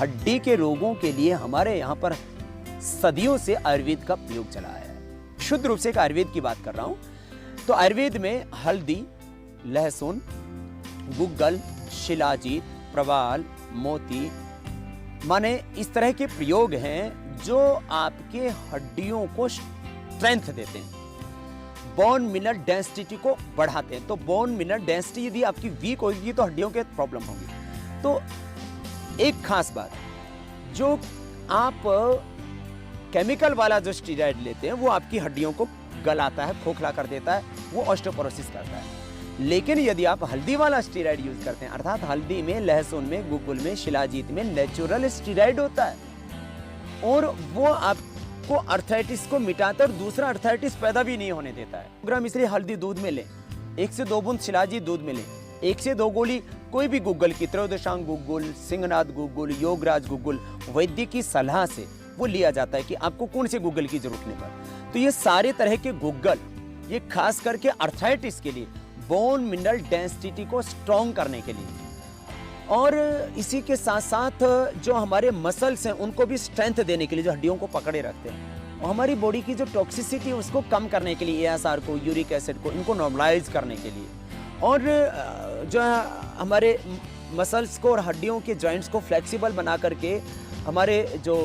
हड्डी के रोगों के लिए हमारे यहाँ पर सदियों से आयुर्वेद का प्रयोग चला है। शुद्ध रूप से एक आयुर्वेद की बात कर रहा हूँ। तो आयुर्वेद में हल्दी, लहसुन, गुग्गल, शिलाजीत, प्रवाल, मोती माने इस तरह के प्रयोग हैं जो आपके हड्डियों को स्ट्रेंथ देते हैं, बोन मिनरल डेंसिटी को बढ़ाते हैं। तो बोन मिनरल डेंसिटी यदि आपकी वीक होगी तो हड्डियों के प्रॉब्लम होगी। तो एक खास बात, जो आप केमिकल वाला जो स्टीरॉयड लेते हैं वो आपकी हड्डियों को गलाता है, खोखला कर देता है, वो ऑस्टियोपोरोसिस करता है। लेकिन यदि आप हल्दी वाला स्टीरॉयड यूज करते हैं, अर्थात हल्दी में, लहसुन में, गुग्गुल में, शिलाजीत में नेचुरल स्टीरॉयड होता है और वो आपको अर्थराइटिस को मिटाता है और दूसरा अर्थराइटिस पैदा भी नहीं होने देता है। ग्राम इसलिए हल्दी दूध में लें, 1 से 2 बूंद शिलाजीत दूध में लें, 1 से 2 गोली कोई भी गुग्गल की, त्रयोदशांग गुग्गुल, सिंहनाथ गुग्गुल, योगराज गुग्गुल, वैद्य की सलाह से वो लिया जाता है कि आपको कौन से गुग्गल की जरूरत नहीं। तो ये सारे तरह के गुग्गल ये खास करके अर्थराइटिस के लिए, बोन मिनरल डेंसिटी को स्ट्रॉन्ग करने के लिए, और इसी के साथ साथ जो हमारे मसल्स हैं उनको भी स्ट्रेंथ देने के लिए, जो हड्डियों को पकड़े रखते हैं, और हमारी बॉडी की जो टॉक्सिसिटी है उसको कम करने के लिए, ASR को, यूरिक एसिड को, इनको नॉर्मलाइज करने के लिए, और जो है हमारे मसल्स को और हड्डियों के जॉइंट्स को फ्लेक्सिबल बना करके हमारे जो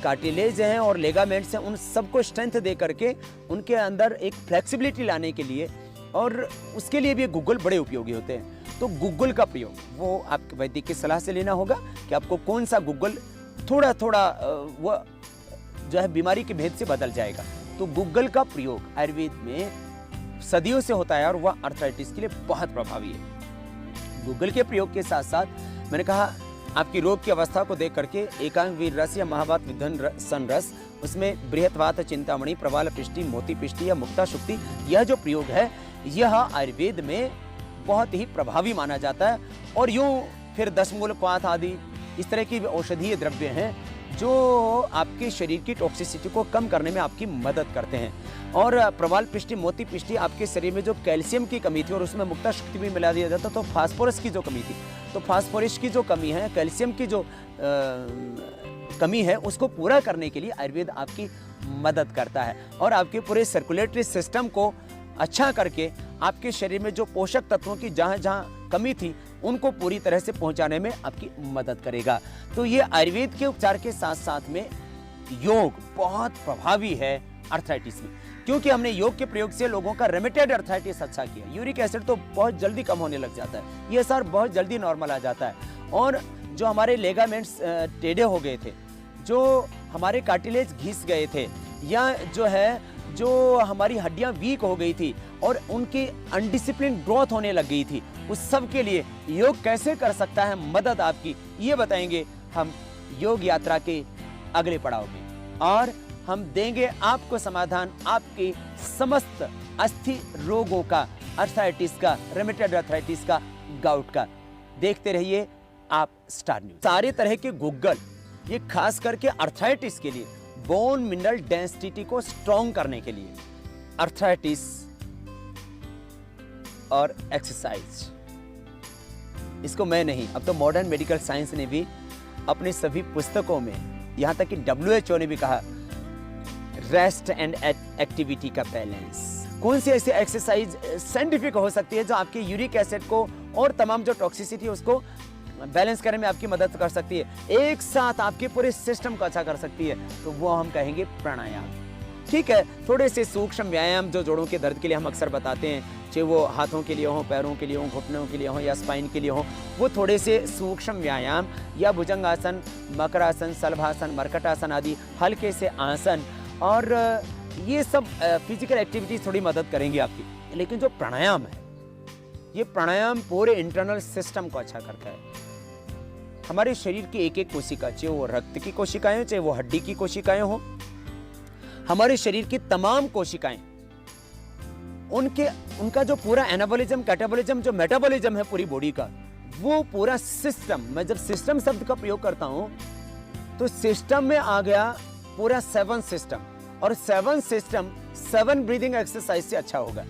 कार्टिलेज हैं और लेगामेंट्स हैं उन सबको स्ट्रेंथ दे करके उनके अंदर एक फ्लेक्सिबिलिटी लाने के लिए, और उसके लिए भी गुग्गल बड़े उपयोगी होते हैं। तो गुग्गल का प्रयोग वो आपके वैद्य की सलाह से लेना होगा कि आपको कौन सा गुग्गल थोड़ा थोड़ा वो जो है बीमारी के भेद से बदल जाएगा। तो गुग्गल का प्रयोग आयुर्वेद में सदियों से होता है और वह अर्थराइटिस के लिए बहुत प्रभावी है। गुग्गल के प्रयोग के साथ साथ मैंने कहा आपकी रोग की अवस्था को देख करके एकांग वीर रस या महावात विधन सन रस, उसमें बृहत्वात, चिंतामणि, प्रवाल पिष्टि, मोती पिष्टि या मुक्ता शुक्ति, यह जो प्रयोग है यह आयुर्वेद में बहुत ही प्रभावी माना जाता है। और यूं फिर दशमूल, क्वाथ आदि इस तरह की औषधीय द्रव्य हैं जो आपके शरीर की टॉक्सिसिटी को कम करने में आपकी मदद करते हैं। और प्रवाल पिष्टि, मोती पिष्टि आपके शरीर में जो कैल्शियम की कमी थी और उसमें मुक्ता शक्ति भी मिला दिया जाता, तो फास्फोरस की जो कमी थी, तो फास्फोरस की जो कमी है, कैल्शियम की जो कमी है, उसको पूरा करने के लिए आयुर्वेद आपकी मदद करता है और आपके पूरे सर्कुलेटरी सिस्टम को अच्छा करके आपके शरीर में जो पोषक तत्वों की जहाँ जहाँ कमी थी उनको पूरी तरह से पहुंचाने में आपकी मदद करेगा। तो ये आयुर्वेद के उपचार के साथ साथ में योग बहुत प्रभावी है अर्थराइटिस में, क्योंकि हमने योग के प्रयोग से लोगों का रेमिटेड अर्थराइटिस अच्छा किया। यूरिक एसिड तो बहुत जल्दी कम होने लग जाता है, ये सर बहुत जल्दी नॉर्मल आ जाता है, और जो हमारे लेगामेंट्स टेढ़े हो गए थे, जो हमारे कार्टिलेज घिस गए थे, या जो हमारी हड्डियां वीक हो गई थी और उनकी अनडिसिप्लिन ग्रोथ होने लग गई थी, उस सब के लिए योग कैसे कर सकता है मदद आपकी, ये बताएंगे हम योग यात्रा के अगले पड़ाव में, और हम देंगे आपको समाधान आपके समस्त अस्थि रोगों का, अर्थराइटिस का, रेमेटॉइड अर्थराइटिस का, गाउट का। देखते रहिए आप स्टार न्यूज। सारे तरह के गुग्गल ये खास करके अर्थराइटिस के लिए, बोन मिनरल डेंसिटी को स्ट्रॉन्ग करने के लिए, अर्थराइटिस और एक्सरसाइज, इसको मैं नहीं, अब तो मॉडर्न मेडिकल साइंस ने भी अपनी सभी पुस्तकों में, यहां तक कि WHO ने भी कहा, रेस्ट एंड एक्टिविटी का बैलेंस। कौन सी ऐसी एक्सरसाइज साइंटिफिक हो सकती है जो आपके यूरिक एसिड को और तमाम जो टॉक्सिसिटी है उसको बैलेंस करने में आपकी मदद कर सकती है, एक साथ आपके पूरे सिस्टम को अच्छा कर सकती है, तो वो हम कहेंगे प्राणायाम। ठीक है, थोड़े से सूक्ष्म व्यायाम जो जोड़ों के दर्द के लिए हम अक्सर बताते हैं, चाहे वो हाथों के लिए हो, पैरों के लिए हो, घुटनों के लिए हो या स्पाइन के लिए हो, वो थोड़े से सूक्ष्म व्यायाम या भुजंगासन, मकरासन, शलभासन, मरकटासन आदि हल्के से आसन, और ये सब फिजिकल एक्टिविटीज थोड़ी मदद करेंगी आपकी। लेकिन जो प्राणायाम है, ये प्राणायाम पूरे इंटरनल सिस्टम को अच्छा करता है। हमारे शरीर की एक एक कोशिका, चाहे वो रक्त की कोशिकाएं हो, चाहे वो हड्डी की कोशिकाएं हो, हमारे शरीर की तमाम कोशिकाएं, उनका जो पूरा एनाबॉलिज्म, कैटाबॉलिज्म, जो मेटाबॉलिज्म है पूरी बॉडी का, वो पूरा सिस्टम, मैं जब सिस्टम शब्द का प्रयोग करता हूं तो सिस्टम में आ गया पूरा 7 सिस्टम, और 7 सिस्टम 7 ब्रीदिंग एक्सरसाइज से अच्छा होगा,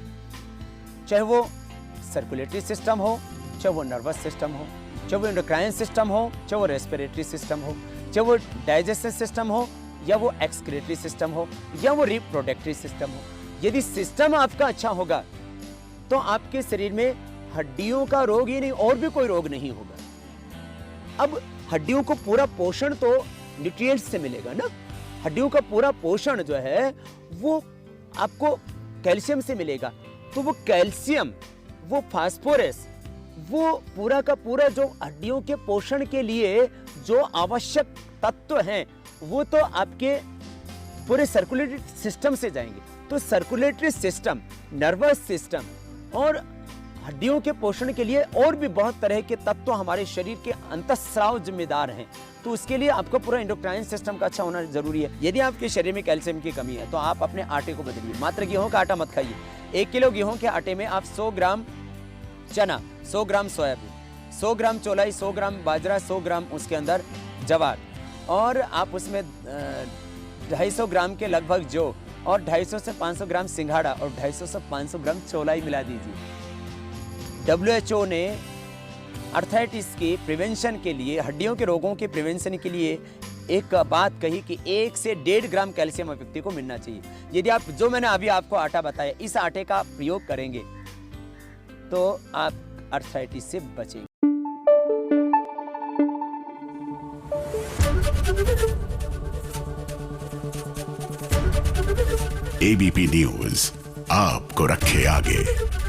चाहे वो सर्कुलेटरी सिस्टम हो, चाहे वो नर्वस सिस्टम हो, चाहे वो एंडोक्राइन सिस्टम हो, चाहे वो रेस्पिरेटरी सिस्टम हो, चाहे वो डाइजेस्टिव सिस्टम हो, या वो एक्सक्रीटरी सिस्टम हो, या वो रिप्रोडक्टरी सिस्टम हो। यदि सिस्टम आपका अच्छा होगा तो आपके शरीर में हड्डियों का रोग ही नहीं और भी कोई रोग नहीं होगा। अब हड्डियों को पूरा पोषण तो न्यूट्रिएंट्स से मिलेगा ना। हड्डियों का पूरा पोषण जो है वो आपको कैल्शियम से मिलेगा। तो वो कैल्शियम, वो फास्फोरस, वो पूरा का पूरा जो हड्डियों के पोषण के लिए जो आवश्यक तत्व हैं वो तो आपके पूरे सर्कुलेटरी सिस्टम से जाएंगे। तो सर्कुलेटरी सिस्टम, नर्वस सिस्टम और हड्डियों के पोषण के लिए और भी बहुत तरह के तत्व हमारे शरीर के अंतःस्राव जिम्मेदार हैं। तो उसके लिए आपको पूरा एंडोक्राइन सिस्टम का अच्छा होना जरूरी है। यदि आपके शरीर में कैल्शियम की कमी है तो आप अपने आटे को बदलिए। मात्र गेहूं का आटा मत खाइए। 1 किलो गेहूं के आटे में आप 100 ग्राम चना, 100 ग्राम सोयाबीन, 100 ग्राम चौलाई, 100 ग्राम बाजरा, 100 ग्राम उसके अंदर जवार, और आप उसमें 250 ग्राम के लगभग जौ, और 250 से 500 ग्राम सिंघाड़ा, और 250 से 500 ग्राम चौलाई मिला दीजिए। WHO ने आर्थराइटिस की प्रिवेंशन के लिए, हड्डियों के रोगों के प्रिवेंशन के लिए एक बात कही कि 1 से 1.5 ग्राम कैल्शियम व्यक्ति को मिलना चाहिए। यदि आप जो मैंने अभी आपको आटा बताया इस आटे का प्रयोग करेंगे तो आप आर्थराइटिस से बचेंगे। ABP न्यूज आपको रखे आगे।